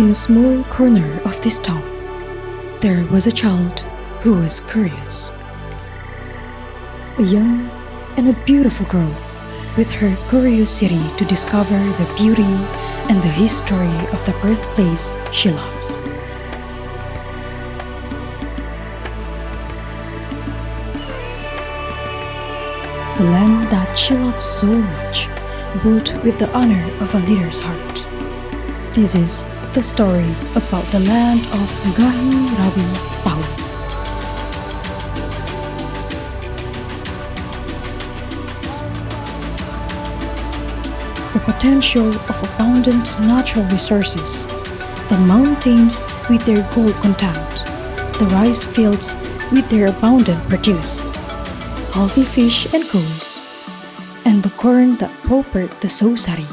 In a small corner of this town, there was a child who was curious. A young and a beautiful girl with her curiosity to discover the beauty and the history of the birthplace she loves. The land that she loves so much, built with the honor of a leader's heart. This is the story about the land of Gahi Rawi Pahu. The potential of abundant natural resources, the mountains with their gold content, the rice fields with their abundant produce, healthy fish and cows, and the corn that prospered the Sosari,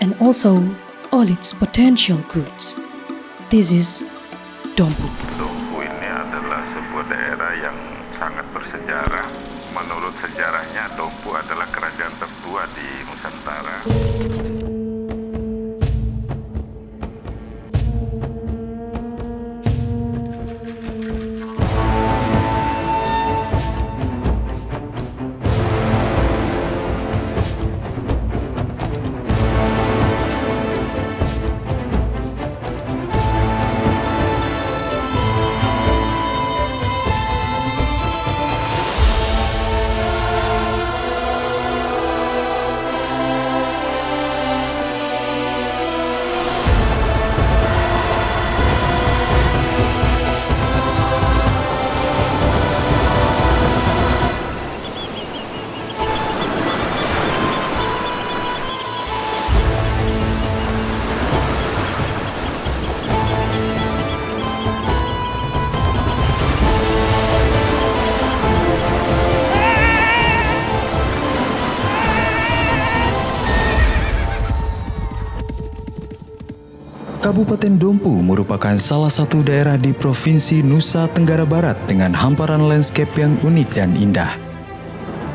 and also all its potential goods. This is Dompu. Dompu ini adalah sebuah daerah yang sangat bersejarah. Menurut sejarahnya, Dompu adalah kerajaan tertua di Nusantara. Kabupaten Dompu merupakan salah satu daerah di Provinsi Nusa Tenggara Barat dengan hamparan landscape yang unik dan indah.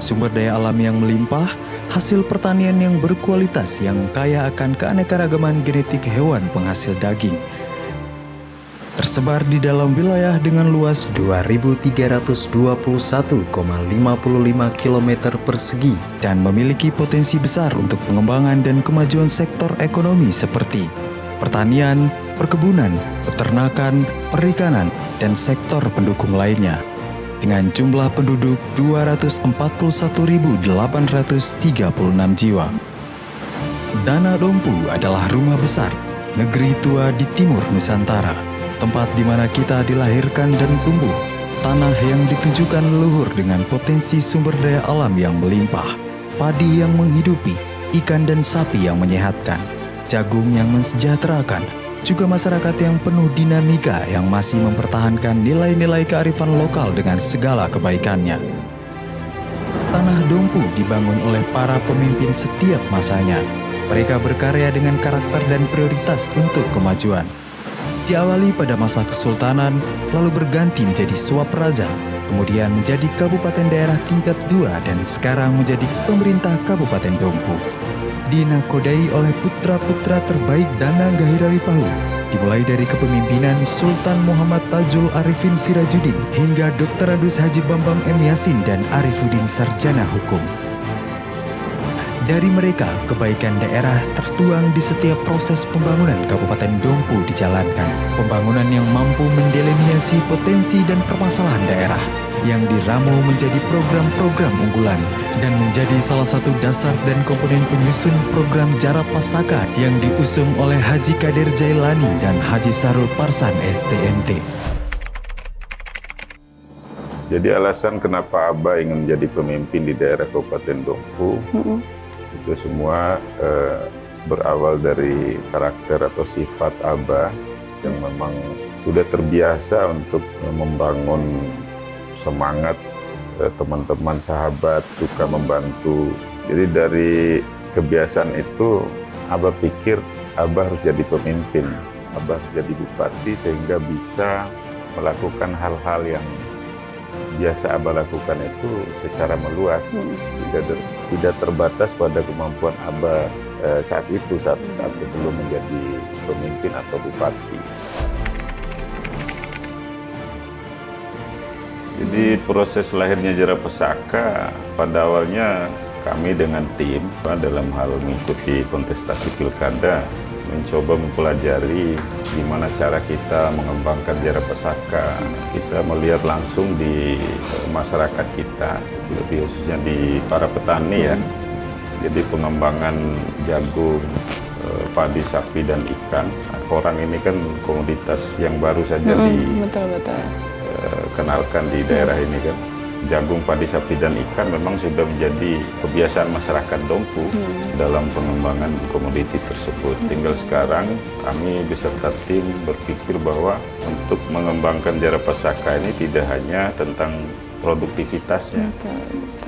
Sumber daya alam yang melimpah, hasil pertanian yang berkualitas yang kaya akan keanekaragaman genetik hewan penghasil daging. Tersebar di dalam wilayah dengan luas 2.321,55 km persegi dan memiliki potensi besar untuk pengembangan dan kemajuan sektor ekonomi seperti pertanian, perkebunan, peternakan, perikanan, dan sektor pendukung lainnya. Dengan jumlah penduduk 241.836 jiwa. Dana Dompu adalah rumah besar, negeri tua di timur Nusantara, tempat di mana kita dilahirkan dan tumbuh, tanah yang ditujukan leluhur dengan potensi sumber daya alam yang melimpah, padi yang menghidupi, ikan dan sapi yang menyehatkan, jagung yang mensejahterakan, juga masyarakat yang penuh dinamika yang masih mempertahankan nilai-nilai kearifan lokal dengan segala kebaikannya. Tanah Dompu dibangun oleh para pemimpin setiap masanya. Mereka berkarya dengan karakter dan prioritas untuk kemajuan. Diawali pada masa Kesultanan, lalu berganti menjadi Swapraja, kemudian menjadi Kabupaten Daerah Tingkat 2 dan sekarang menjadi Pemerintah Kabupaten Dompu. Dinakodai oleh putra-putra terbaik Dana Gahirawi Pahu, dimulai dari kepemimpinan Sultan Muhammad Tajul Arifin Sirajuddin hingga Dr. Adus Haji Bambang M. Yasin dan Arifuddin Sarjana Hukum. Dari mereka, kebaikan daerah tertuang di setiap proses pembangunan Kabupaten Dompu dijalankan. Pembangunan yang mampu mendelineasi potensi dan permasalahan daerah, yang diramu menjadi program-program unggulan dan menjadi salah satu dasar dan komponen penyusun program Jara Pasaka yang diusung oleh Haji Kadir Jailani dan Haji Sarul Parsan STMT. Jadi alasan kenapa Abah ingin menjadi pemimpin di daerah Kabupaten Dompu, itu semua berawal dari karakter atau sifat Abah yang memang sudah terbiasa untuk membangun semangat teman-teman sahabat, suka membantu. Jadi dari kebiasaan itu Abah pikir Abah harus jadi pemimpin, Abah harus jadi bupati sehingga bisa melakukan hal-hal yang biasa Abah lakukan itu secara meluas, tidak terbatas pada kemampuan Abah saat itu, saat sebelum menjadi pemimpin atau bupati. Jadi proses lahirnya Jara Pesaka pada awalnya kami dengan tim dalam hal mengikuti kontestasi pilkada mencoba mempelajari gimana cara kita mengembangkan Jara Pesaka. Kita melihat langsung di masyarakat kita, lebih khususnya di para petani ya. Jadi pengembangan jagung, padi, sapi, dan ikan. Orang ini kan komoditas yang baru saja dikenalkan di daerah ini kan. Jagung, padi, sapi, dan ikan memang sudah menjadi kebiasaan masyarakat Dompu dalam pengembangan komoditi tersebut. Tinggal sekarang kami beserta tim berpikir bahwa untuk mengembangkan Jara Pesaka ini tidak hanya tentang produktivitasnya,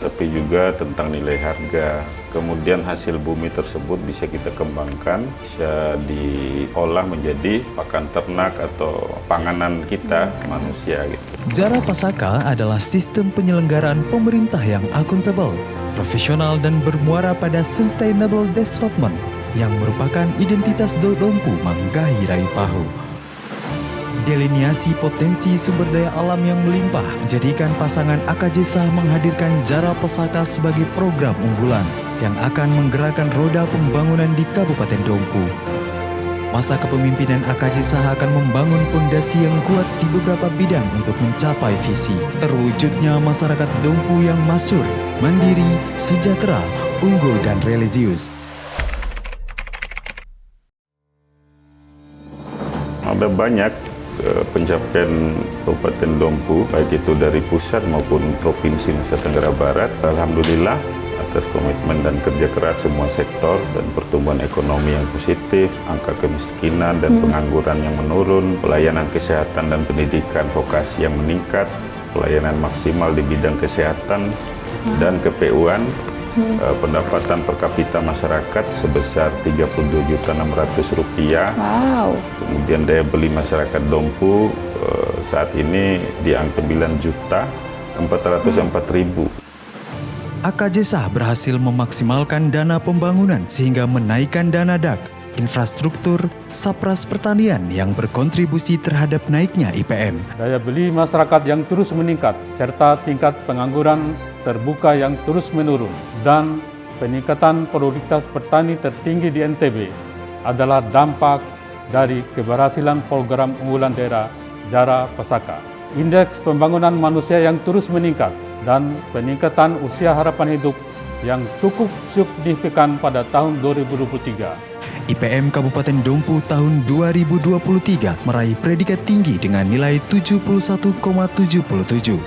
tapi juga tentang nilai harga. Kemudian hasil bumi tersebut bisa kita kembangkan, bisa diolah menjadi pakan ternak atau panganan kita manusia gitu. Jara Pesaka adalah sistem penyelenggaraan pemerintah yang akuntabel, profesional dan bermuara pada sustainable development yang merupakan identitas Dompu Manggahi Rayu Pahu. Delineasi potensi sumber daya alam yang melimpah menjadikan pasangan AKJ menghadirkan Jara Pesaka sebagai program unggulan yang akan menggerakkan roda pembangunan di Kabupaten Dompu. Masa kepemimpinan AKJ akan membangun fondasi yang kuat di beberapa bidang untuk mencapai visi terwujudnya masyarakat Dompu yang makmur, mandiri, sejahtera, unggul dan religius. Ada banyak pencapaian Kabupaten Dompu, baik itu dari pusat maupun Provinsi Nusa Tenggara Barat. Alhamdulillah atas komitmen dan kerja keras semua sektor dan pertumbuhan ekonomi yang positif, angka kemiskinan dan pengangguran yang menurun, pelayanan kesehatan dan pendidikan vokasi yang meningkat, pelayanan maksimal di bidang kesehatan dan KPU-an, pendapatan per kapita masyarakat sebesar Rp32.600. Wow. Kemudian daya beli masyarakat Dompu saat ini di angka 9.404.000. AKJ berhasil memaksimalkan dana pembangunan sehingga menaikkan dana DAK, infrastruktur, sapras pertanian yang berkontribusi terhadap naiknya IPM. Daya beli masyarakat yang terus meningkat, serta tingkat pengangguran terbuka yang terus menurun, dan peningkatan produktivitas petani tertinggi di NTB adalah dampak dari keberhasilan program unggulan daerah Jara Pesaka. Indeks pembangunan manusia yang terus meningkat dan peningkatan usia harapan hidup yang cukup signifikan pada tahun 2023. IPM Kabupaten Dompu tahun 2023 meraih predikat tinggi dengan nilai 71,77.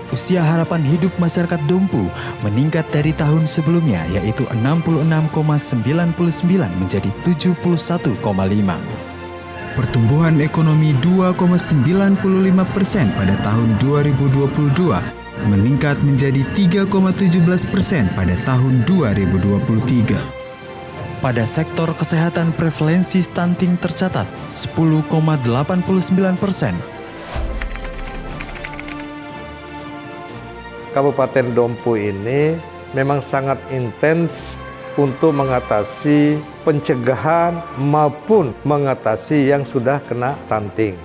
Usia harapan hidup masyarakat Dompu meningkat dari tahun sebelumnya yaitu 66,99 menjadi 71,5. Pertumbuhan ekonomi 2,95% pada tahun 2022 meningkat menjadi 3,17% pada tahun 2023. Pada sektor kesehatan prevalensi stunting tercatat 10,89%. Kabupaten Dompu ini memang sangat intens untuk mengatasi pencegahan maupun mengatasi yang sudah kena stunting.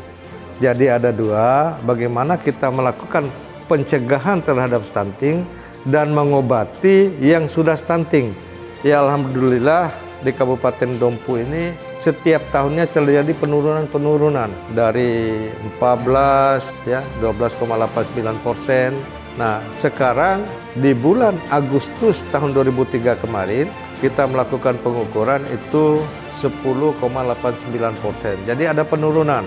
Jadi ada dua, bagaimana kita melakukan pencegahan terhadap stunting dan mengobati yang sudah stunting. Ya alhamdulillah di Kabupaten Dompu ini setiap tahunnya terjadi penurunan dari 12 ya 12,89%. Nah, sekarang di bulan Agustus tahun 2003 kemarin kita melakukan pengukuran itu 10,89%. Jadi ada penurunan.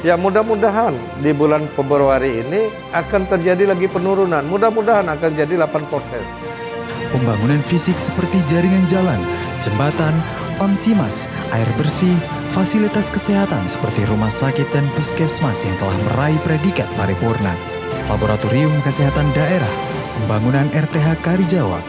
Ya mudah-mudahan di bulan Februari ini akan terjadi lagi penurunan. Mudah-mudahan akan jadi 8%. Pembangunan fisik seperti jaringan jalan, jembatan, PAMSIMAS, air bersih, fasilitas kesehatan seperti rumah sakit dan puskesmas yang telah meraih predikat paripurna, laboratorium kesehatan daerah, pembangunan RTH Karijawa,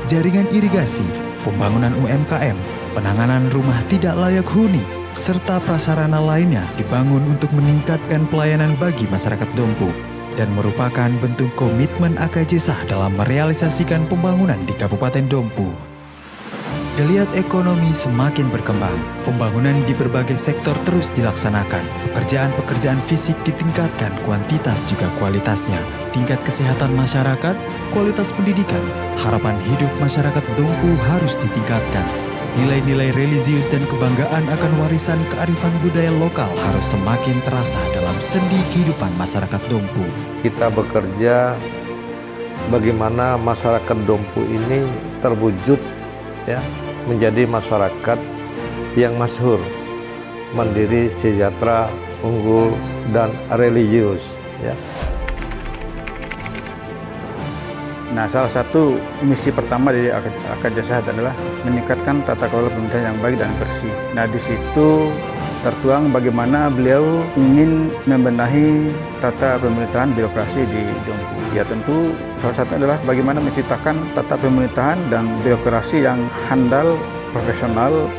jaringan irigasi, pembangunan UMKM, penanganan rumah tidak layak huni, serta prasarana lainnya dibangun untuk meningkatkan pelayanan bagi masyarakat Dompu dan merupakan bentuk komitmen AKJ dalam merealisasikan pembangunan di Kabupaten Dompu. Geliat ekonomi semakin berkembang, pembangunan di berbagai sektor terus dilaksanakan, pekerjaan-pekerjaan fisik ditingkatkan kuantitas juga kualitasnya, tingkat kesehatan masyarakat, kualitas pendidikan, harapan hidup masyarakat Dompu harus ditingkatkan. Nilai-nilai religius dan kebanggaan akan warisan kearifan budaya lokal harus semakin terasa dalam sendi kehidupan masyarakat Dompu. Kita bekerja bagaimana masyarakat Dompu ini terwujud ya menjadi masyarakat yang masyhur, mandiri, sejahtera, unggul, dan religius ya. Nah, salah satu misi pertama dari Akajasa adalah meningkatkan tata kelola pemerintahan yang baik dan bersih. Nah, di situ tertuang bagaimana beliau ingin membenahi tata pemerintahan birokrasi di Dompu. Ya, tentu salah satunya adalah bagaimana menciptakan tata pemerintahan dan birokrasi yang handal, profesional,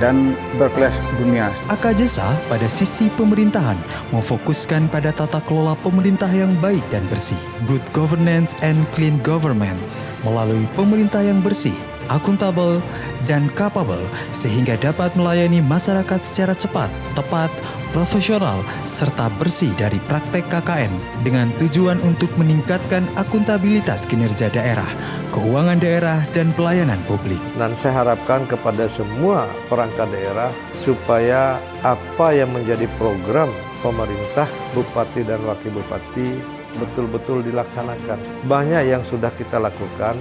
dan berkelas dunia. Akajasa pada sisi pemerintahan memfokuskan pada tata kelola pemerintah yang baik dan bersih, good governance and clean government, melalui pemerintah yang bersih, akuntabel, dan capable sehingga dapat melayani masyarakat secara cepat, tepat, profesional, serta bersih dari praktek KKN dengan tujuan untuk meningkatkan akuntabilitas kinerja daerah, keuangan daerah, dan pelayanan publik. Dan saya harapkan kepada semua perangkat daerah supaya apa yang menjadi program pemerintah, bupati dan wakil bupati betul-betul dilaksanakan. Banyak yang sudah kita lakukan,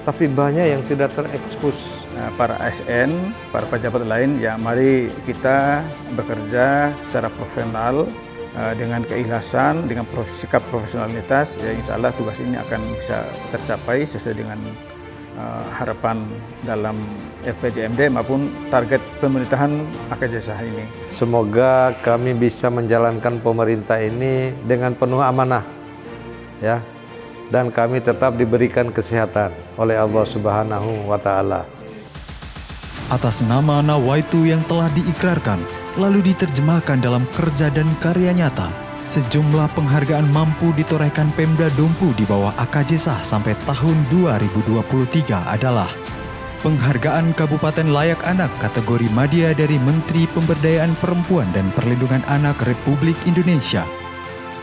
tapi banyak yang tidak terekspos. Para ASN, para pejabat lain, ya mari kita bekerja secara profesional dengan keikhlasan, dengan sikap profesionalitas. Ya, insya Allah tugas ini akan bisa tercapai sesuai dengan harapan dalam RPJMD maupun target pemerintahan Akajasa ini. Semoga kami bisa menjalankan pemerintah ini dengan penuh amanah, ya, dan kami tetap diberikan kesehatan oleh Allah Subhanahu wa Ta'ala. Atas nama Nawaitu yang telah diikrarkan, lalu diterjemahkan dalam kerja dan karya nyata, sejumlah penghargaan mampu ditorehkan Pemda Dompu di bawah Akajasa sampai tahun 2023 adalah Penghargaan Kabupaten Layak Anak kategori Madya dari Menteri Pemberdayaan Perempuan dan Perlindungan Anak Republik Indonesia,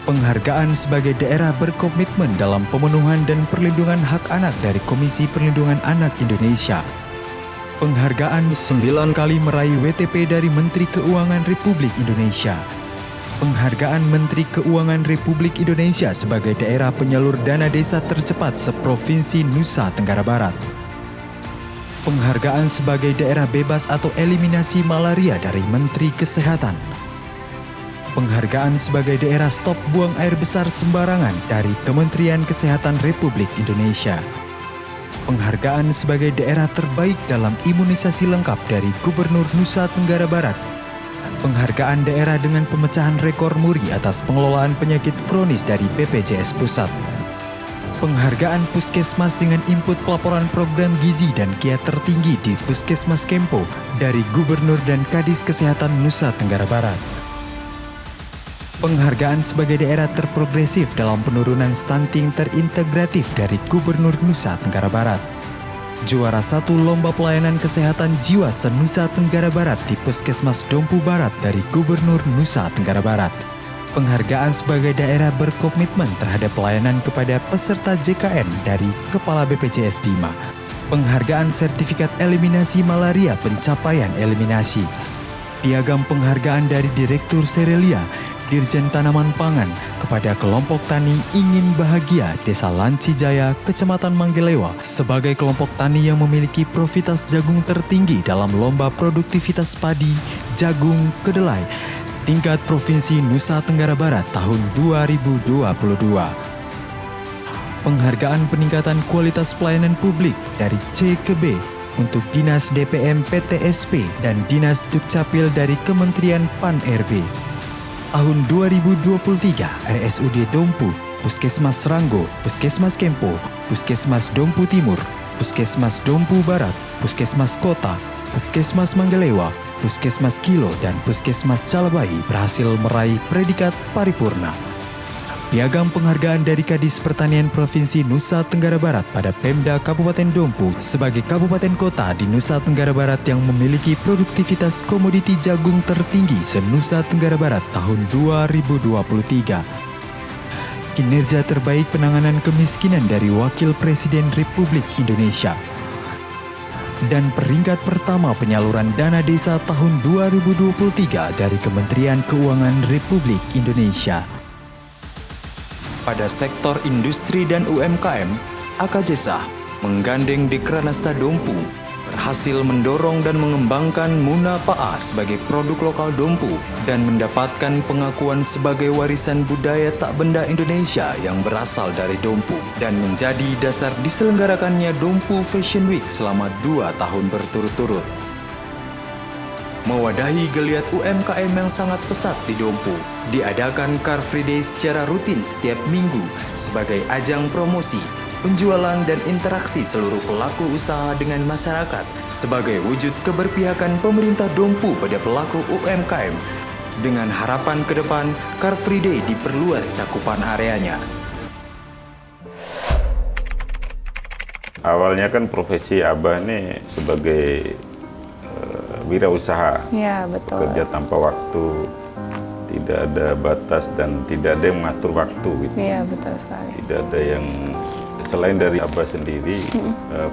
Penghargaan sebagai daerah berkomitmen dalam pemenuhan dan perlindungan hak anak dari Komisi Perlindungan Anak Indonesia, Penghargaan 9 kali meraih WTP dari Menteri Keuangan Republik Indonesia, Penghargaan Menteri Keuangan Republik Indonesia sebagai daerah penyalur dana desa tercepat seprovinsi Nusa Tenggara Barat, Penghargaan sebagai daerah bebas atau eliminasi malaria dari Menteri Kesehatan, Penghargaan sebagai daerah stop buang air besar sembarangan dari Kementerian Kesehatan Republik Indonesia, Penghargaan sebagai daerah terbaik dalam imunisasi lengkap dari Gubernur Nusa Tenggara Barat, Penghargaan daerah dengan pemecahan rekor muri atas pengelolaan penyakit kronis dari BPJS Pusat, Penghargaan Puskesmas dengan input pelaporan program gizi dan kiat tertinggi di Puskesmas Kempo dari Gubernur dan Kadis Kesehatan Nusa Tenggara Barat, Penghargaan sebagai daerah terprogresif dalam penurunan stunting terintegratif dari Gubernur Nusa Tenggara Barat, juara 1 Lomba Pelayanan Kesehatan Jiwa se-Nusa Tenggara Barat di Puskesmas Dompu Barat dari Gubernur Nusa Tenggara Barat, Penghargaan sebagai daerah berkomitmen terhadap pelayanan kepada peserta JKN dari Kepala BPJS Bima, Penghargaan Sertifikat Eliminasi Malaria Pencapaian Eliminasi, Piagam Penghargaan dari Direktur Serelia Dirjen Tanaman Pangan kepada kelompok tani Ingin Bahagia Desa Lancijaya, Kecamatan Manggelewa sebagai kelompok tani yang memiliki profitas jagung tertinggi dalam Lomba Produktivitas Padi Jagung Kedelai tingkat Provinsi Nusa Tenggara Barat tahun 2022. Penghargaan peningkatan kualitas pelayanan publik dari C ke B untuk Dinas DPM PTSP dan Dinas Dukcapil dari Kementerian PAN-RB. Tahun 2023, RSUD Dompu, Puskesmas Ranggo, Puskesmas Kempo, Puskesmas Dompu Timur, Puskesmas Dompu Barat, Puskesmas Kota, Puskesmas Manggelewa, Puskesmas Kilo, dan Puskesmas Calabai berhasil meraih predikat paripurna. Piagam penghargaan dari Kadis Pertanian Provinsi Nusa Tenggara Barat pada Pemda Kabupaten Dompu sebagai kabupaten kota di Nusa Tenggara Barat yang memiliki produktivitas komoditi jagung tertinggi se-Nusa Tenggara Barat tahun 2023. Kinerja terbaik penanganan kemiskinan dari Wakil Presiden Republik Indonesia. Dan peringkat pertama penyaluran dana desa tahun 2023 dari Kementerian Keuangan Republik Indonesia. Pada sektor industri dan UMKM, AKJSA menggandeng Dekranasta Dompu berhasil mendorong dan mengembangkan Muna Pa'a sebagai produk lokal Dompu dan mendapatkan pengakuan sebagai warisan budaya tak benda Indonesia yang berasal dari Dompu dan menjadi dasar diselenggarakannya Dompu Fashion Week selama 2 tahun berturut-turut. Mewadahi geliat UMKM yang sangat pesat di Dompu, diadakan Car Free Day secara rutin setiap minggu sebagai ajang promosi, penjualan dan interaksi seluruh pelaku usaha dengan masyarakat sebagai wujud keberpihakan pemerintah Dompu pada pelaku UMKM. Dengan harapan ke depan, Car Free Day diperluas cakupan areanya. Awalnya kan profesi Abah ini sebagai wirausaha, Ya, betul. kerja tanpa waktu, tidak ada batas dan tidak ada yang mengatur waktu gitu. Iya, betul sekali. Tidak ada yang selain dari Abah sendiri,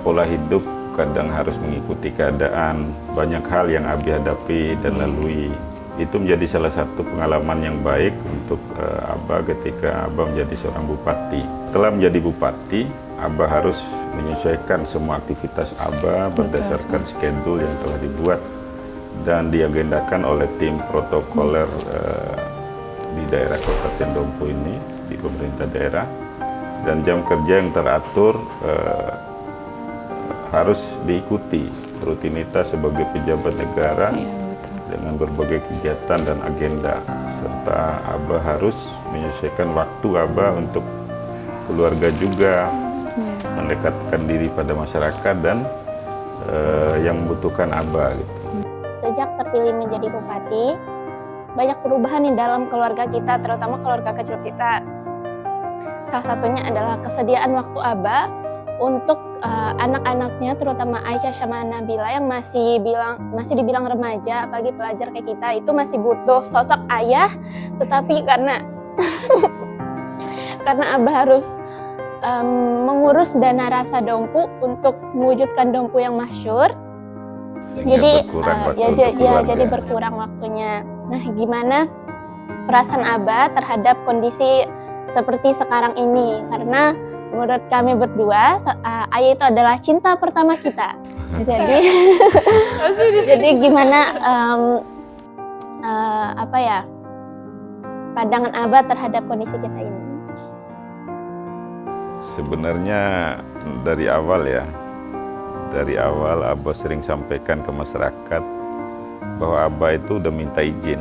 pola hidup kadang harus mengikuti keadaan, banyak hal yang Abah hadapi dan lalui. Itu menjadi salah satu pengalaman yang baik untuk Abah ketika Abah menjadi seorang bupati. Setelah menjadi bupati, Abah harus menyesuaikan semua aktivitas Abah berdasarkan schedule yang telah dibuat dan diagendakan oleh tim protokoler di daerah Kabupaten Dompu ini, di pemerintah daerah. Dan jam kerja yang teratur harus diikuti rutinitas sebagai pejabat negara dengan berbagai kegiatan dan agenda, serta Abah harus menyesuaikan waktu Abah untuk keluarga juga, mendekatkan diri pada masyarakat dan yang membutuhkan Abah gitu. Sejak terpilih menjadi bupati, banyak perubahan di dalam keluarga kita, terutama keluarga kecil kita. Salah satunya adalah kesediaan waktu Abah untuk anak-anaknya, terutama Aisyah sama Nabila yang masih dibilang remaja, apalagi pelajar kayak kita, itu masih butuh sosok ayah. Tetapi karena Abah harus mengurus dana rasa Dompu untuk mewujudkan Dompu yang masyhur, jadi jadi berkurang waktunya. Nah, gimana perasaan Abah terhadap kondisi seperti sekarang ini? Karena menurut kami berdua, ayah itu adalah cinta pertama kita. Jadi gimana pandangan Abah terhadap kondisi kita ini? Sebenarnya dari awal Abah sering sampaikan ke masyarakat bahwa Abah itu udah minta izin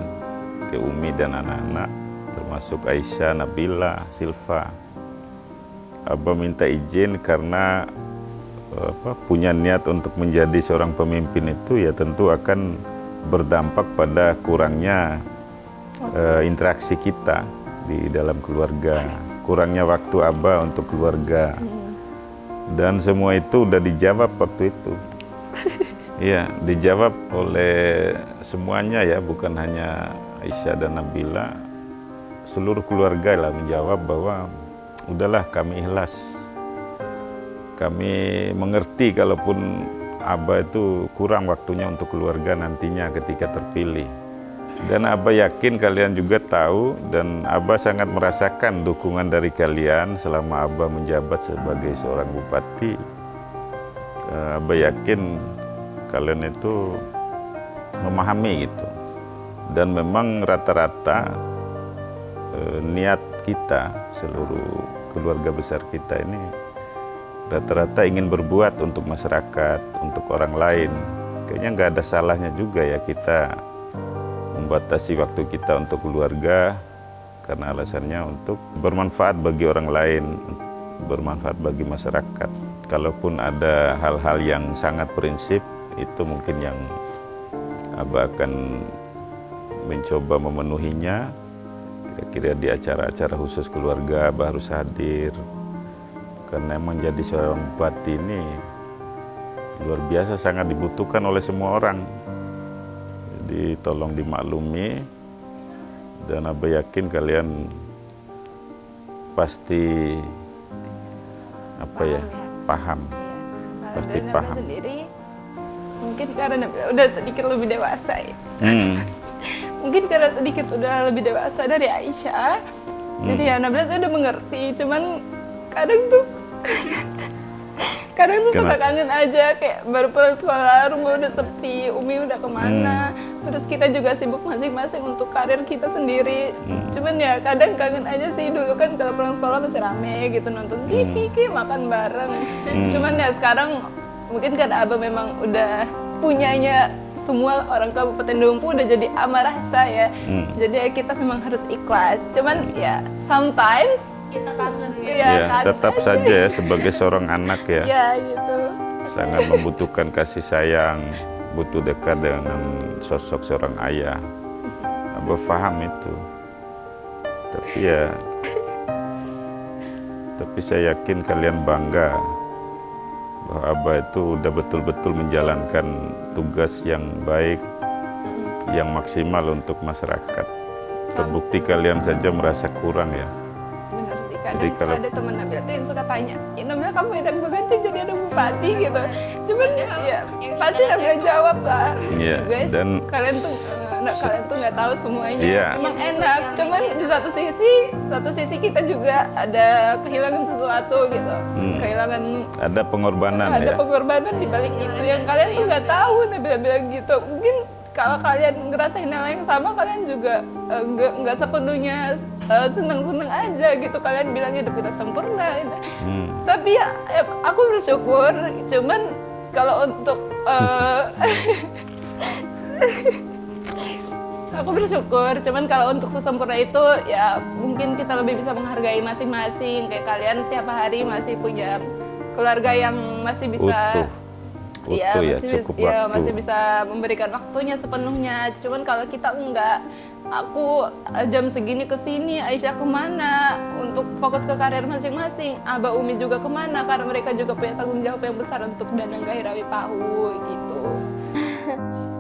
ke Umi dan anak-anak, termasuk Aisyah, Nabila, Silva. Abah minta izin karena punya niat untuk menjadi seorang pemimpin itu ya tentu akan berdampak pada kurangnya interaksi kita di dalam keluarga, kurangnya waktu Abah untuk keluarga. Dan semua itu udah dijawab waktu itu. Iya, dijawab oleh semuanya ya, bukan hanya Aisyah dan Nabila. Seluruh keluarga lah menjawab bahwa udahlah, kami ikhlas. Kami mengerti kalaupun Abah itu kurang waktunya untuk keluarga nantinya ketika terpilih. Dan Abah yakin kalian juga tahu, dan Abah sangat merasakan dukungan dari kalian selama Abah menjabat sebagai seorang bupati. Abah yakin kalian itu memahami gitu. Dan memang rata-rata niat kita, seluruh keluarga besar kita ini rata-rata ingin berbuat untuk masyarakat, untuk orang lain. Kayaknya nggak ada salahnya juga ya kita membatasi waktu kita untuk keluarga karena alasannya untuk bermanfaat bagi orang lain, bermanfaat bagi masyarakat. Kalaupun ada hal-hal yang sangat prinsip, itu mungkin yang Abah akan mencoba memenuhinya. pikir ya di acara-acara khusus keluarga Abah harus hadir. Karena emang jadi seorang bupati ini luar biasa, sangat dibutuhkan oleh semua orang. Jadi tolong dimaklumi, dan Abah yakin kalian pasti paham. Pasti dan paham. Sendiri mungkin karena udah sedikit lebih dewasa ya. Mungkin karena sedikit udah lebih dewasa dari Aisyah. Jadi ya Nabila udah mengerti, cuman kadang tuh suka kangen aja, kayak baru pulang sekolah rumah udah sepi, Umi udah kemana, terus kita juga sibuk masing-masing untuk karir kita sendiri. Cuman ya kadang kangen aja sih, dulu kan kalau pulang sekolah masih rame gitu, nonton TV, kayak makan bareng. Cuman ya sekarang mungkin karena Abah memang udah punyanya semua orang Kabupaten Dompu, udah jadi amarah saya. Jadi ya kita memang harus ikhlas. Cuman ya sometimes kita kangen Ya, tetap saja ya sebagai seorang anak ya. Ya gitu. Sangat membutuhkan kasih sayang, butuh dekat dengan sosok seorang ayah. Abah paham itu. Tapi saya yakin kalian bangga bahwa Abah itu udah betul-betul menjalankan tugas yang baik, yang maksimal untuk masyarakat. Terbukti kalian saja merasa kurang ya. Bener sih, kadang kalau ada teman Nabila tuh yang suka tanya, Nabila kamu enak banget jadi ada bupati gitu. Cuman ya pasti Nabila jawab lah, guys, dan kalian tuh nggak tahu semuanya. Emang enak, cuman di satu sisi kita juga ada kehilangan sesuatu gitu. Kehilangan, ada pengorbanan ada pengorbanan di balik itu yang kalian tuh nggak tahu. Nabila bilang gitu, mungkin kalau kalian ngerasain hal yang sama, kalian juga nggak sepenuhnya seneng-seneng aja gitu. Kalian bilang hidup kita sempurna gitu. Tapi ya aku bersyukur, cuman kalau untuk aku bersyukur, cuman kalau untuk sesempurna itu ya mungkin kita lebih bisa menghargai masing-masing. Kayak kalian tiap hari masih punya keluarga yang masih bisa masih bisa memberikan waktunya sepenuhnya. Cuman kalau kita enggak, aku jam segini kesini, Aisyah kemana untuk fokus ke karir masing-masing, Abah Umi juga kemana, karena mereka juga punya tanggung jawab yang besar untuk Danang Gairawi Pahu gitu.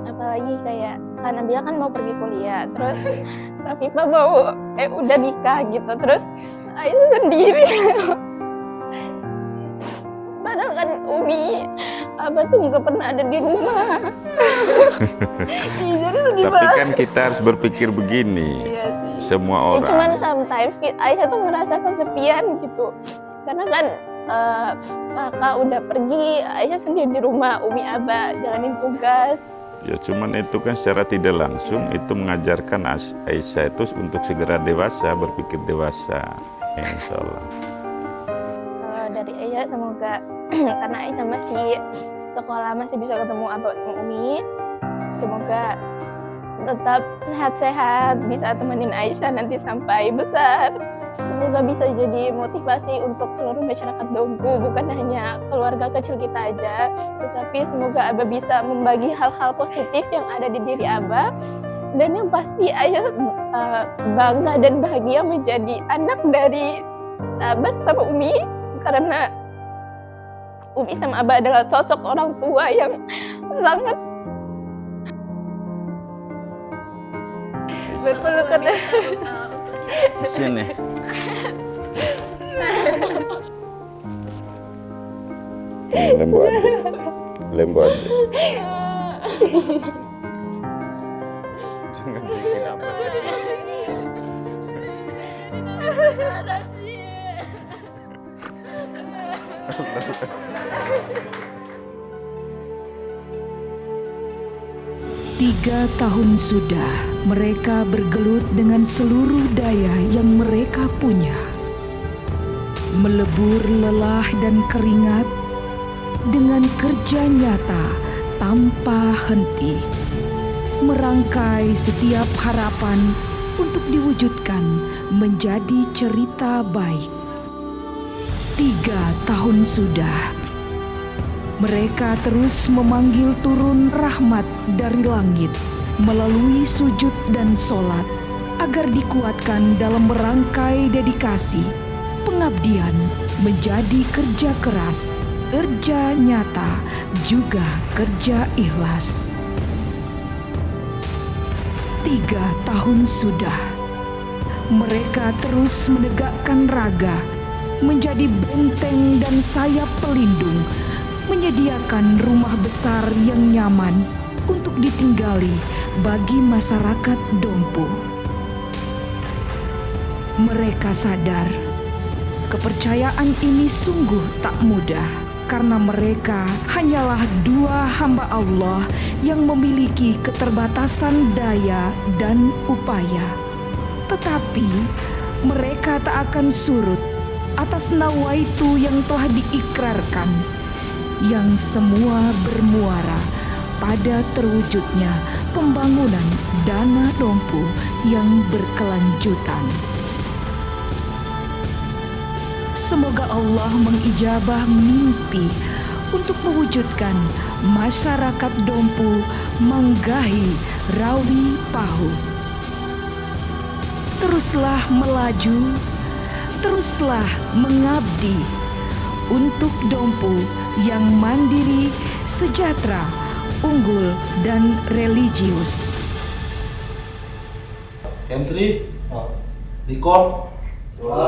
Apalagi kayak karena Nabila kan mau pergi kuliah, terus tapi Pak mau udah nikah gitu, terus Aisyah sendiri. Padahal kan Umi, Abah tuh nggak pernah ada di rumah. Jadi tapi kan kita harus berpikir begini, semua orang. Cuman sometimes Aisyah tuh ngerasa kesepian gitu, karena kan kakak udah pergi, Aisyah sendiri di rumah, Umi Abah jalanin tugas. Ya cuman itu kan secara tidak langsung itu mengajarkan Aisyah itu untuk segera dewasa, berpikir dewasa, insya Allah. Dari Aisyah semoga karena Aisyah masih sekolah, masih bisa ketemu Abah sama Umi, semoga tetap sehat-sehat, bisa temenin Aisyah nanti sampai besar. Semoga bisa jadi motivasi untuk seluruh masyarakat Dompu, bukan hanya keluarga kecil kita aja, tetapi semoga Abah bisa membagi hal-hal positif yang ada di diri Abah. Dan yang pasti Aisyah bangga dan bahagia menjadi anak dari Abah sama Umi, karena Umi sama Abah adalah sosok orang tua yang sangat berpelukan. Sini. Lembu aja. Jangan bikin apa sih. Tiga tahun sudah mereka bergelut dengan seluruh daya yang mereka punya. Melebur lelah dan keringat dengan kerja nyata tanpa henti. Merangkai setiap harapan untuk diwujudkan menjadi cerita baik. 3 tahun sudah mereka terus memanggil turun rahmat dari langit melalui sujud dan sholat agar dikuatkan dalam merangkai dedikasi, pengabdian menjadi kerja keras, kerja nyata, juga kerja ikhlas. 3 tahun sudah, mereka terus menegakkan raga, menjadi benteng dan sayap pelindung, menyediakan rumah besar yang nyaman untuk ditinggali bagi masyarakat Dompu. Mereka sadar kepercayaan ini sungguh tak mudah, karena mereka hanyalah 2 hamba Allah yang memiliki keterbatasan daya dan upaya. Tetapi mereka tak akan surut atas nawaitu yang telah diikrarkan, yang semua bermuara pada terwujudnya pembangunan Dana Dompu yang berkelanjutan. Semoga Allah mengijabah mimpi untuk mewujudkan masyarakat Dompu Manggahi Rawi Pahu. Teruslah melaju, teruslah mengabdi untuk Dompu yang mandiri, sejahtera, unggul, dan religius. Entry, record.